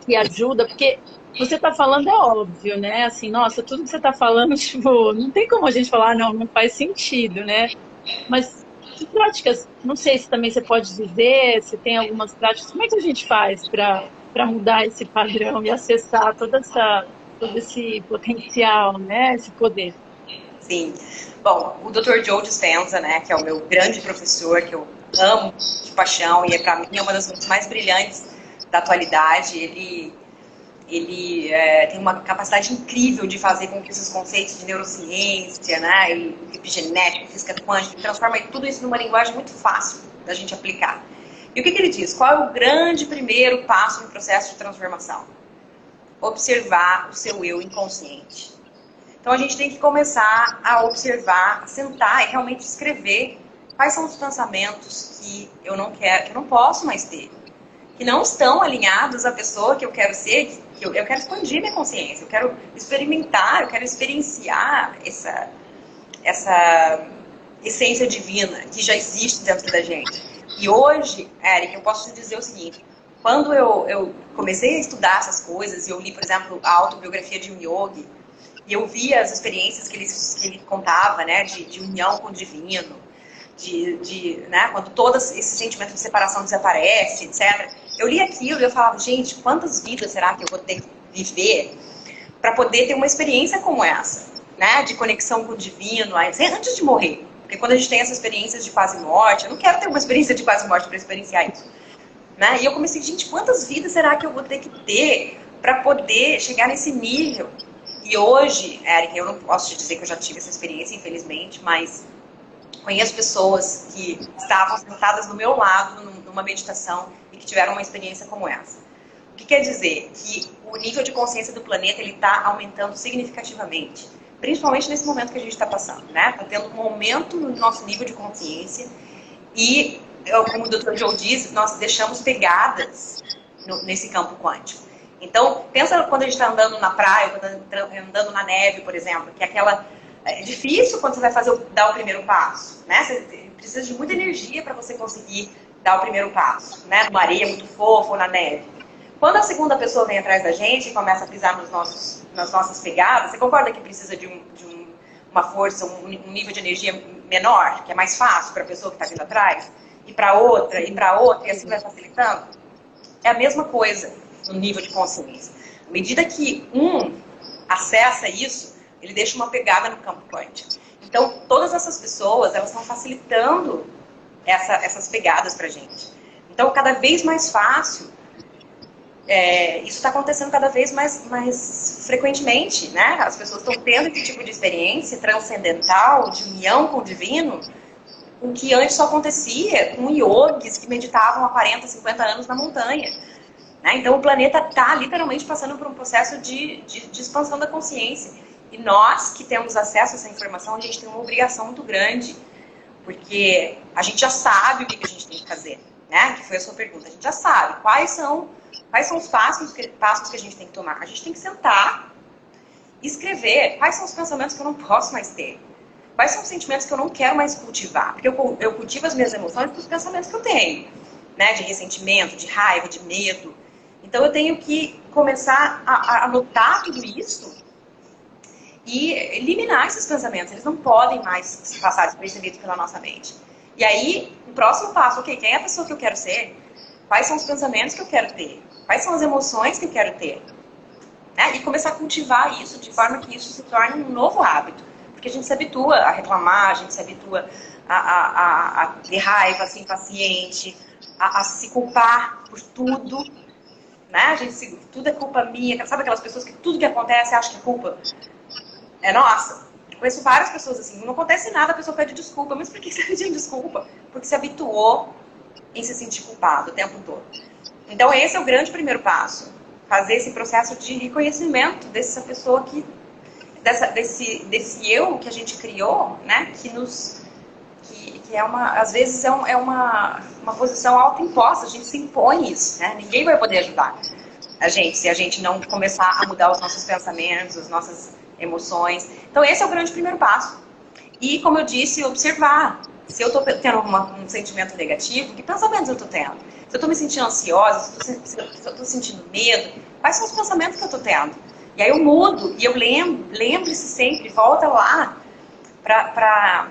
que ajuda, porque você está falando é óbvio, né? Assim, nossa, tudo que você está falando, tipo, não tem como a gente falar, não faz sentido, né? Mas que práticas, não sei se também você pode dizer, se tem algumas práticas, como é que a gente faz para mudar esse padrão e acessar todo esse potencial, né? Esse poder? Sim. Bom, o Dr. Joe Dispenza, né, que é o meu grande professor, que eu amo de paixão e para mim é uma das mentes mais brilhantes da atualidade, ele tem uma capacidade incrível de fazer com que esses conceitos de neurociência, né, e epigenética, física quântica, transforma tudo isso numa linguagem muito fácil da gente aplicar. E o que ele diz? Qual é o grande primeiro passo no processo de transformação? Observar o seu eu inconsciente. Então a gente tem que começar a observar, sentar e realmente escrever quais são os pensamentos que eu não quero, que eu não posso mais ter, que não estão alinhados à pessoa que eu quero ser, que eu quero expandir minha consciência, eu quero experimentar, eu quero experienciar essa essência divina que já existe dentro da gente. E hoje, Eric, eu posso te dizer o seguinte, quando eu comecei a estudar essas coisas, e eu li, por exemplo, a autobiografia de um yogi, e eu via as experiências que ele contava, né, de união com o divino, né, quando todo esse sentimento de separação desaparece, etc. Eu li aquilo e eu falava, gente, quantas vidas será que eu vou ter que viver para poder ter uma experiência como essa, né, de conexão com o divino, antes de morrer. Porque quando a gente tem essas experiências de quase morte, eu não quero ter uma experiência de quase morte para experienciar isso. Né? E eu comecei, gente, quantas vidas será que eu vou ter que ter para poder chegar nesse nível? E hoje, Eric, eu não posso te dizer que eu já tive essa experiência, infelizmente, mas conheço pessoas que estavam sentadas do meu lado numa meditação e que tiveram uma experiência como essa. O que quer dizer? Que o nível de consciência do planeta está aumentando significativamente, principalmente nesse momento que a gente está passando, né? Está tendo um aumento no nosso nível de consciência e, como o Dr. Joe diz, nós deixamos pegadas nesse campo quântico. Então, pensa quando a gente está andando na praia, quando andando na neve, por exemplo, que é difícil quando você vai dar o primeiro passo, né? Você precisa de muita energia para você conseguir dar o primeiro passo, né? Numa areia muito fofa ou na neve. Quando a segunda pessoa vem atrás da gente e começa a pisar nas nossas pegadas, você concorda que precisa de uma força, um nível de energia menor, que é mais fácil para a pessoa que está vindo atrás, e para outra, e assim vai facilitando? É a mesma coisa no nível de consciência. À medida que um acessa isso, ele deixa uma pegada no campo quântico. Então, todas essas pessoas, elas estão facilitando essas pegadas para a gente. Então, cada vez mais fácil, isso está acontecendo cada vez mais frequentemente, né? As pessoas estão tendo esse tipo de experiência transcendental, de união com o divino, o que antes só acontecia com yogis que meditavam há 40, 50 anos na montanha. Né? Então, o planeta está literalmente passando por um processo de expansão da consciência. E nós que temos acesso a essa informação, a gente tem uma obrigação muito grande, porque a gente já sabe o que a gente tem que fazer, né? Que foi a sua pergunta. A gente já sabe quais são os passos que a gente tem que tomar. A gente tem que sentar e escrever quais são os pensamentos que eu não posso mais ter. quais são os sentimentos que eu não quero mais cultivar? Porque eu cultivo as minhas emoções com os pensamentos que eu tenho, né? De ressentimento, de raiva, de medo. Então eu tenho que começar a anotar tudo isso e eliminar esses pensamentos. Eles não podem mais passar despercebidos pela nossa mente. E aí, o próximo passo, ok, quem é a pessoa que eu quero ser? Quais são os pensamentos que eu quero ter? Quais são as emoções que eu quero ter? Né? E começar a cultivar isso de forma que isso se torne um novo hábito. Porque a gente se habitua a reclamar, a gente se habitua a ter raiva, a ser impaciente, a se culpar por tudo. Né? A gente, tudo é culpa minha. Sabe aquelas pessoas que tudo que acontece acha que é culpa? É nossa. Eu conheço várias pessoas assim, não acontece nada, a pessoa pede desculpa. Mas por que você pediu desculpa? Porque se habituou em se sentir culpado o tempo todo. Então esse é o grande primeiro passo. Fazer esse processo de reconhecimento dessa pessoa que... desse eu que a gente criou, né? Que é às vezes é uma posição autoimposta, a gente se impõe isso, né? Ninguém vai poder ajudar a gente se a gente não começar a mudar os nossos pensamentos, as nossas emoções. Então esse é o grande primeiro passo. E como eu disse, observar. Se eu estou tendo um sentimento negativo, que pensamentos eu estou tendo? Se eu estou me sentindo ansiosa, se eu estou sentindo medo, quais são os pensamentos que eu estou tendo? E aí eu mudo, e eu lembre-se sempre, volta lá para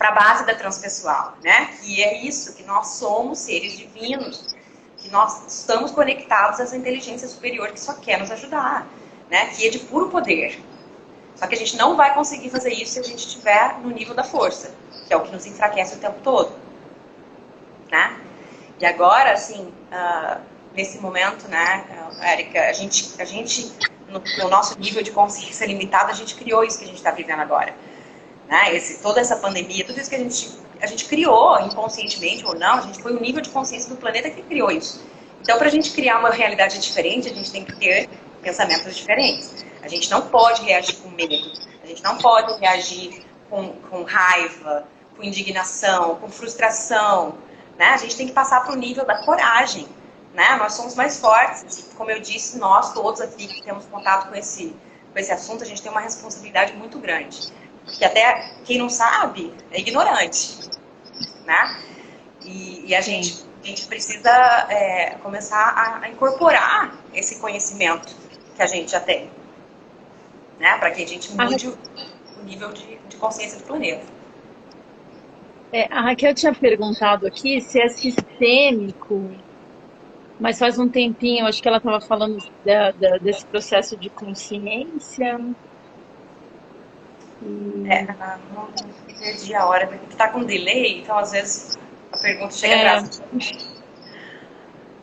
a base da transpessoal, né? Que é isso, que nós somos seres divinos, que nós estamos conectados a essa inteligência superior que só quer nos ajudar, né? Que é de puro poder. Só que a gente não vai conseguir fazer isso se a gente estiver no nível da força, que é o que nos enfraquece o tempo todo, né? E agora, assim, nesse momento, né, Érica, a gente no nosso nível de consciência limitada, a gente criou isso que a gente está vivendo agora. Né? Toda essa pandemia, tudo isso que a gente criou, inconscientemente ou não, a gente foi o nível de consciência do planeta que criou isso. Então, para a gente criar uma realidade diferente, a gente tem que ter pensamentos diferentes. A gente não pode reagir com medo, a gente não pode reagir com raiva, com indignação, com frustração. Né? A gente tem que passar para o nível da coragem. Né? Nós somos mais fortes. Como eu disse, nós todos aqui que temos contato com esse assunto, a gente tem uma responsabilidade muito grande. Porque até quem não sabe é ignorante. Né? E a gente precisa começar a incorporar esse conhecimento que a gente já tem. Né? Para que a gente mude o nível de consciência do planeta. A Raquel tinha perguntado aqui se é sistêmico, mas faz um tempinho, acho que ela estava falando desse processo de consciência. Não perdi a hora, porque está com delay, então às vezes a pergunta chega atrás.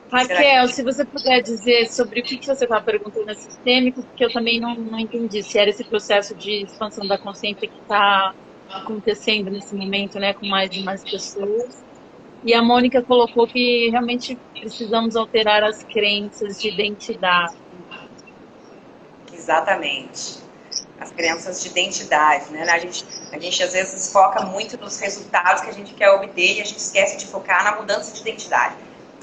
Raquel, se você puder dizer sobre o que você estava perguntando é sistêmico, porque eu também não entendi se era esse processo de expansão da consciência que está acontecendo nesse momento, né, com mais e mais pessoas. E a Mônica colocou que realmente precisamos alterar as crenças de identidade. Exatamente. As crenças de identidade, né? A gente às vezes foca muito nos resultados que a gente quer obter e a gente esquece de focar na mudança de identidade.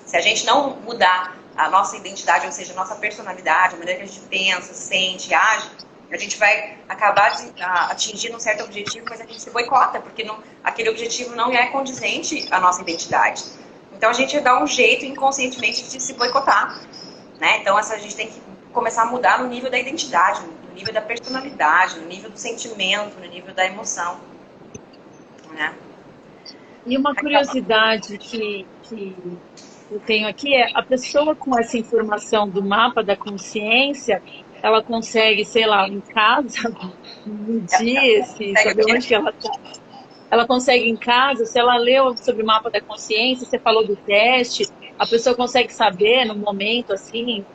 Se a gente não mudar a nossa identidade, ou seja, a nossa personalidade, a maneira que a gente pensa, sente, age, a gente vai acabar atingindo um certo objetivo, mas a gente se boicota, porque aquele objetivo não é condizente à nossa identidade. Então a gente dá um jeito inconscientemente de se boicotar. Né? Então a gente tem que começar a mudar no nível da identidade, no nível da personalidade, no nível do sentimento, no nível da emoção. Né? E uma curiosidade que eu tenho aqui é a pessoa com essa informação do mapa da consciência, ela consegue, sei lá, em casa, medir saber onde que ela está. Ela consegue em casa, se ela leu sobre o mapa da consciência, você falou do teste, a pessoa consegue saber no momento, assim,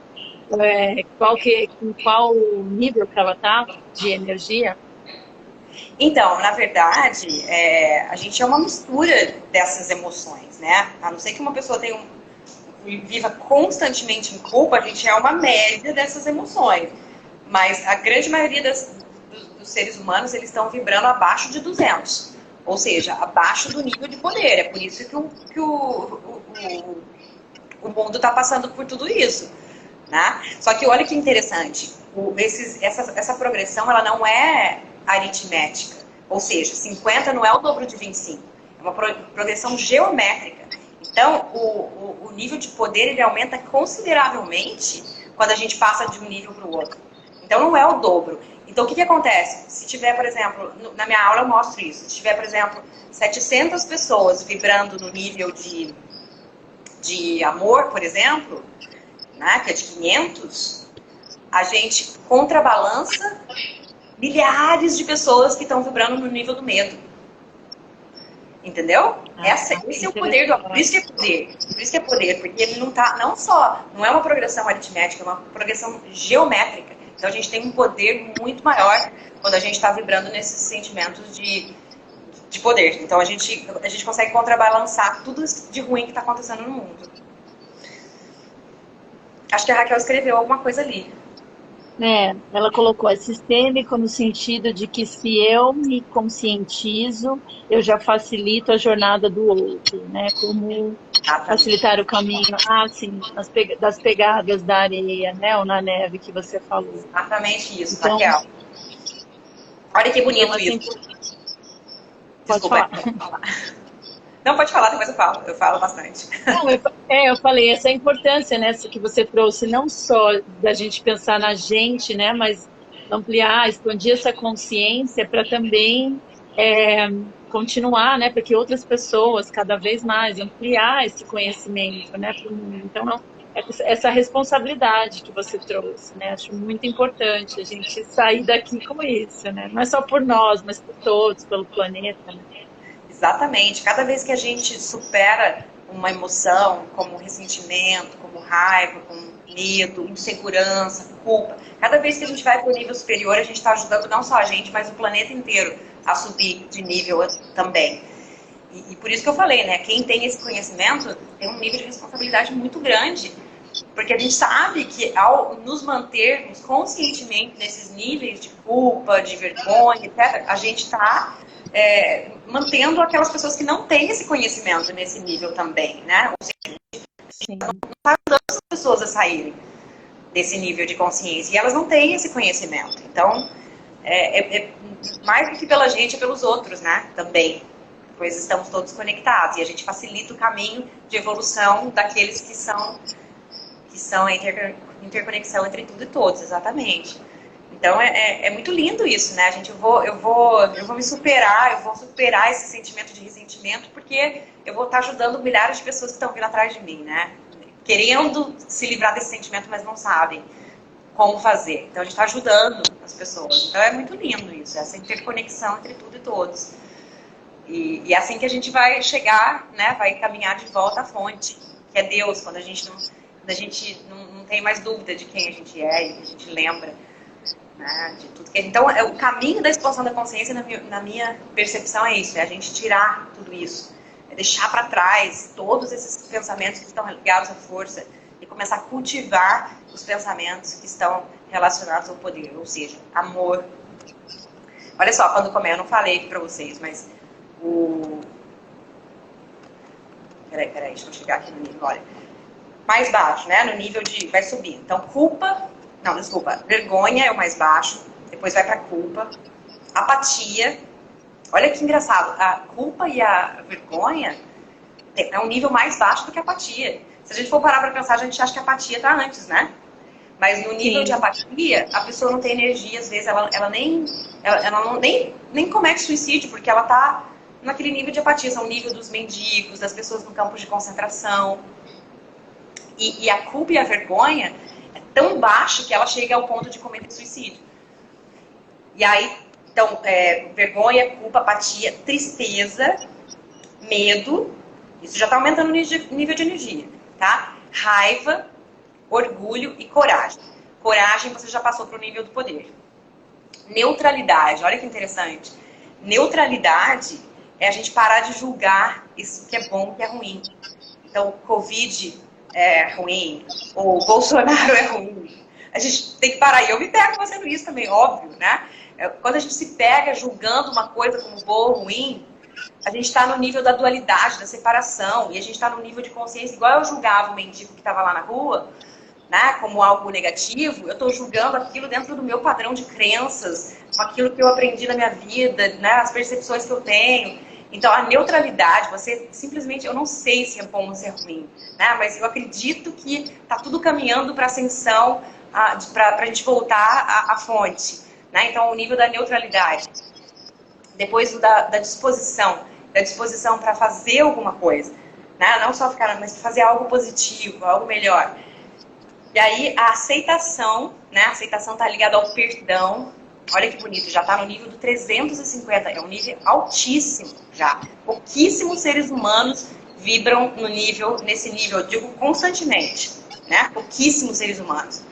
em qual nível que ela está de energia? Então, na verdade, a gente é uma mistura dessas emoções, né? A não ser que uma pessoa viva constantemente em culpa, a gente é uma média dessas emoções. Mas a grande maioria dos seres humanos, eles estão vibrando abaixo de 200. Ou seja, abaixo do nível de poder. É por isso que o mundo está passando por tudo isso. Né? Só que olha que interessante. Essa progressão, ela não é aritmética. Ou seja, 50 não é o dobro de 25. É uma progressão geométrica. Então, o nível de poder ele aumenta consideravelmente quando a gente passa de um nível para o outro. Então, não é o dobro. Então, o que acontece? Se tiver, por exemplo, na minha aula eu mostro isso. Se tiver, por exemplo, 700 pessoas vibrando no nível de amor, por exemplo, né, que é de 500, a gente contrabalança milhares de pessoas que estão vibrando no nível do medo. Entendeu? Esse é o poder do amor. Por isso que é poder. Por isso que é poder. Porque ele não é uma progressão aritmética, é uma progressão geométrica. Então a gente tem um poder muito maior quando a gente está vibrando nesses sentimentos de poder. Então a gente consegue contrabalançar tudo de ruim que está acontecendo no mundo. Acho que a Raquel escreveu alguma coisa ali. Ela colocou é sistêmico no sentido de que se eu me conscientizo, eu já facilito a jornada do outro, né? Como facilitar o caminho, sim, das pegadas da areia, né? Ou na neve que você falou. Exatamente isso, então, Raquel. Olha que bonito então, assim, isso. Desculpa, pode falar. Não, pode falar, depois eu falo bastante. Não, eu falei, essa importância, né, que você trouxe, não só da gente pensar na gente, né, mas ampliar, expandir essa consciência para também continuar, né, para que outras pessoas, cada vez mais, ampliar esse conhecimento, né, para o mundo. Então, essa responsabilidade que você trouxe, né, acho muito importante a gente sair daqui com isso, né, não é só por nós, mas por todos, pelo planeta, né. Exatamente. Cada vez que a gente supera uma emoção, como ressentimento, como raiva, como medo, insegurança, culpa, cada vez que a gente vai para o nível superior, a gente está ajudando não só a gente, mas o planeta inteiro a subir de nível também. E por isso que eu falei, né? Quem tem esse conhecimento tem um nível de responsabilidade muito grande, porque a gente sabe que ao nos mantermos conscientemente nesses níveis de culpa, de vergonha, etc., a gente está mantendo aquelas pessoas que não têm esse conhecimento nesse nível também, né? Ou seja, não está ajudando as pessoas a saírem desse nível de consciência e elas não têm esse conhecimento. Então, mais do que pela gente, é pelos outros, né? Também, pois estamos todos conectados e a gente facilita o caminho de evolução daqueles que são a interconexão entre tudo e todos, exatamente. Então é muito lindo isso, né? Eu vou me superar, eu vou superar esse sentimento de ressentimento, porque eu vou estar ajudando milhares de pessoas que estão vindo atrás de mim, né? Querendo se livrar desse sentimento, mas não sabem como fazer. Então a gente está ajudando as pessoas. Então é muito lindo isso, essa interconexão entre tudo e todos. E é assim que a gente vai chegar, né? Vai caminhar de volta à fonte, que é Deus, quando a gente não tem mais dúvida de quem a gente é e a gente lembra. Né, de tudo que... Então, o caminho da expansão da consciência, na minha percepção, é isso: é a gente tirar tudo isso, é deixar para trás todos esses pensamentos que estão ligados à força e começar a cultivar os pensamentos que estão relacionados ao poder, ou seja, amor. Olha só, quando eu não falei aqui para vocês, mas Peraí, deixa eu chegar aqui no nível, olha. Mais baixo, né, no nível de... vai subir. Então, vergonha é o mais baixo, depois vai para culpa, apatia. Olha que engraçado, a culpa e a vergonha é um nível mais baixo do que a apatia. Se a gente for parar para pensar, a gente acha que a apatia está antes, né? Mas no nível de apatia, a pessoa não tem energia, às vezes ela nem comete suicídio, porque ela está naquele nível de apatia. São o nível dos mendigos, das pessoas no campo de concentração. E a culpa e a vergonha é tão baixo que ela chega ao ponto de cometer suicídio. E aí, então, vergonha, culpa, apatia, tristeza, medo, isso já está aumentando o nível de energia, tá? Raiva, orgulho e coragem. Coragem você já passou para o nível do poder. Neutralidade, olha que interessante. Neutralidade é a gente parar de julgar isso que é bom e o que é ruim. Então, Covid é ruim, ou Bolsonaro é ruim. A gente tem que parar. E eu me pego fazendo isso também, óbvio, né? Quando a gente se pega julgando uma coisa como boa ou ruim, a gente está no nível da dualidade, da separação, e a gente está no nível de consciência, igual eu julgava o mendigo que estava lá na rua, né, como algo negativo, eu estou julgando aquilo dentro do meu padrão de crenças, com aquilo que eu aprendi na minha vida, né, as percepções que eu tenho. Então, a neutralidade, você simplesmente, eu não sei se é bom ou se é ruim, né, mas eu acredito que está tudo caminhando para a ascensão, para a gente voltar à fonte. Né? Então, o nível da neutralidade. Depois da disposição para fazer alguma coisa. Né? Não só ficar, mas fazer algo positivo, algo melhor. E aí, a aceitação, né? A aceitação está ligada ao perdão. Olha que bonito, já está no nível do 350, é um nível altíssimo já. Pouquíssimos seres humanos vibram nesse nível, eu digo constantemente, né? Pouquíssimos seres humanos.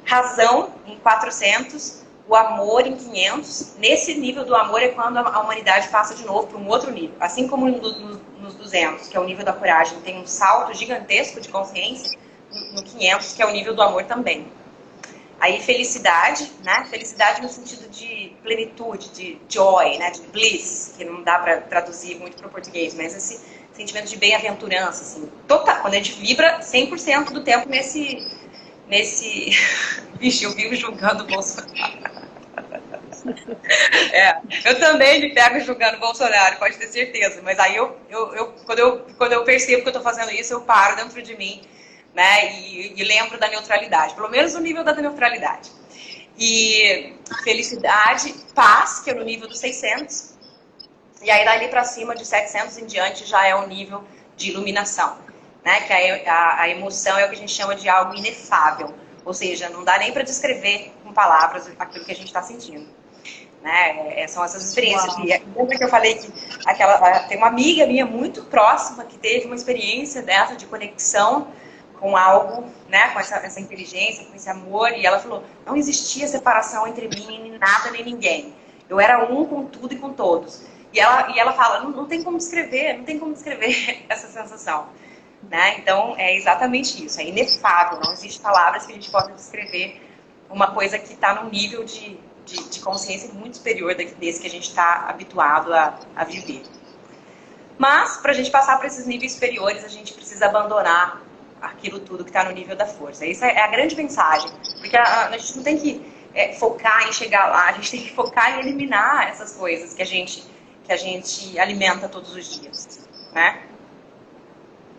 Razão em 400, o amor em 500. Nesse nível do amor é quando a humanidade passa de novo para um outro nível. Assim como nos 200, que é o nível da coragem, tem um salto gigantesco de consciência, no 500, que é o nível do amor também. Aí felicidade, né? Felicidade no sentido de plenitude, de joy, né? De bliss, que não dá para traduzir muito para o português, mas esse sentimento de bem-aventurança, assim, total, quando a gente vibra 100% do tempo nesse... Vixe, eu vivo julgando o Bolsonaro. Eu também me pego julgando o Bolsonaro, pode ter certeza. Mas aí quando eu percebo que eu estou fazendo isso, eu paro dentro de mim, né? E lembro da neutralidade, pelo menos o nível da neutralidade. E felicidade, paz, que é no nível dos 600. E aí dali para cima, de 700 em diante, já é o nível de iluminação. Né? Que a emoção é o que a gente chama de algo inefável. Ou seja, não dá nem para descrever com palavras aquilo que a gente está sentindo. Né? São essas experiências. Uau. E lembra que eu falei que tem uma amiga minha muito próxima que teve uma experiência dessa de conexão com algo, né? Com essa inteligência, com esse amor. E ela falou, não existia separação entre mim, nem nada, nem ninguém. Eu era um com tudo e com todos. E ela fala, não tem como descrever, essa sensação. Né? Então, é exatamente isso, é inefável, não existe palavras que a gente possa descrever uma coisa que está num nível de consciência muito superior desse que a gente está habituado a viver. Mas, para a gente passar para esses níveis superiores, a gente precisa abandonar aquilo tudo que está no nível da força. Essa é a grande mensagem, porque a gente não tem que focar em chegar lá, a gente tem que focar em eliminar essas coisas que a gente alimenta todos os dias, né?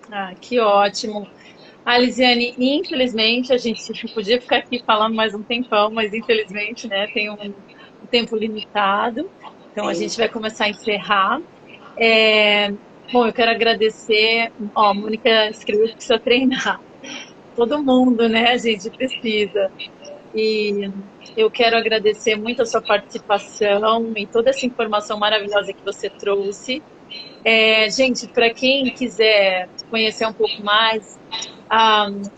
Ah, que ótimo. Lisiane, infelizmente, a gente podia ficar aqui falando mais um tempão, mas infelizmente, né, tem um tempo limitado. Então, a gente vai começar a encerrar. Bom, eu quero agradecer. Ó, a Mônica escreveu que precisa treinar. Todo mundo, né, a gente precisa. E eu quero agradecer muito a sua participação e toda essa informação maravilhosa que você trouxe. Gente, para quem quiser conhecer um pouco mais,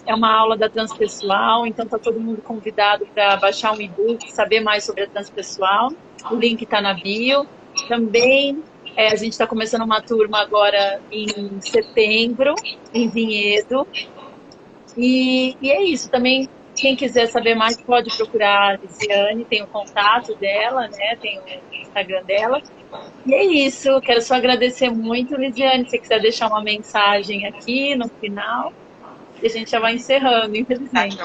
é uma aula da Transpessoal, então está todo mundo convidado para baixar um e-book, saber mais sobre a Transpessoal. O link está na bio. Também a gente está começando uma turma agora em setembro, em Vinhedo. E é isso. Também, quem quiser saber mais, pode procurar a Lisiane, tem o contato dela, né? Tem o Instagram dela. E é isso, eu quero só agradecer muito, Lisiane, se você quiser deixar uma mensagem aqui no final, e a gente já vai encerrando, infelizmente.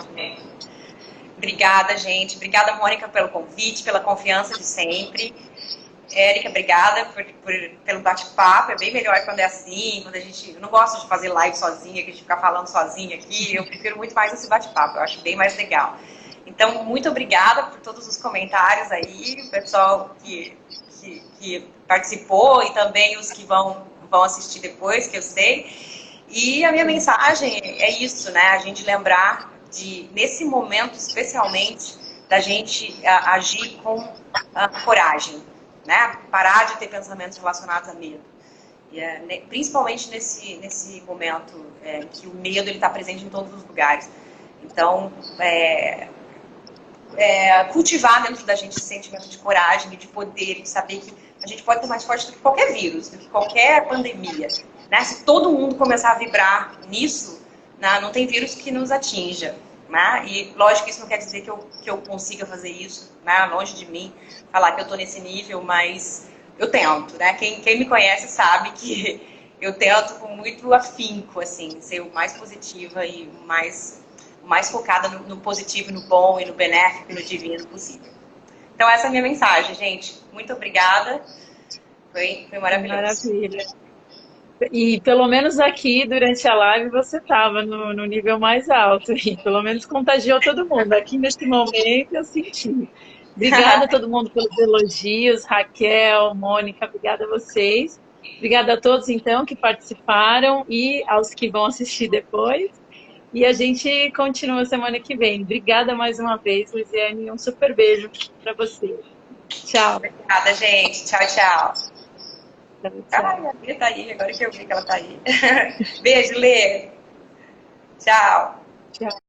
Obrigada, gente. Obrigada, Mônica, pelo convite, pela confiança de sempre. Érica, obrigada pelo bate-papo. É bem melhor quando é assim, quando eu não gosto de fazer live sozinha, que a gente fica falando sozinha aqui. Eu prefiro muito mais esse bate-papo, eu acho bem mais legal. Então, muito obrigada por todos os comentários aí, o pessoal que participou e também os que vão assistir depois, que eu sei. E a minha mensagem é isso, né? A gente lembrar nesse momento, especialmente, da gente agir com coragem, né? Parar de ter pensamentos relacionados a medo. E, principalmente nesse momento que o medo está presente em todos os lugares. Então, cultivar dentro da gente esse sentimento de coragem e de poder, de saber que a gente pode ser mais forte do que qualquer vírus, do que qualquer pandemia. Né? Se todo mundo começar a vibrar nisso, né, não tem vírus que nos atinja. Né? E lógico que isso não quer dizer que eu consiga fazer isso, né? Longe de mim falar que eu estou nesse nível, mas eu tento. Né? Quem me conhece sabe que eu tento com muito afinco, assim, ser o mais positiva e mais o mais focada no positivo, no bom e no benéfico e no divino possível. Então essa é a minha mensagem, gente. Muito obrigada. Foi maravilhoso. Maravilha. E pelo menos aqui, durante a live, você estava no nível mais alto. E pelo menos contagiou todo mundo. Aqui neste momento eu senti. Obrigada a todo mundo pelos elogios. Raquel, Mônica, obrigada a vocês. Obrigada a todos, então, que participaram e aos que vão assistir depois. E a gente continua semana que vem. Obrigada mais uma vez, Luiziane. Um super beijo para você. Tchau. Obrigada, gente. Tchau, tchau. Tchau, Ai, a Lê tá aí, agora que eu vi que ela tá aí. Beijo, Lê. Tchau. tchau.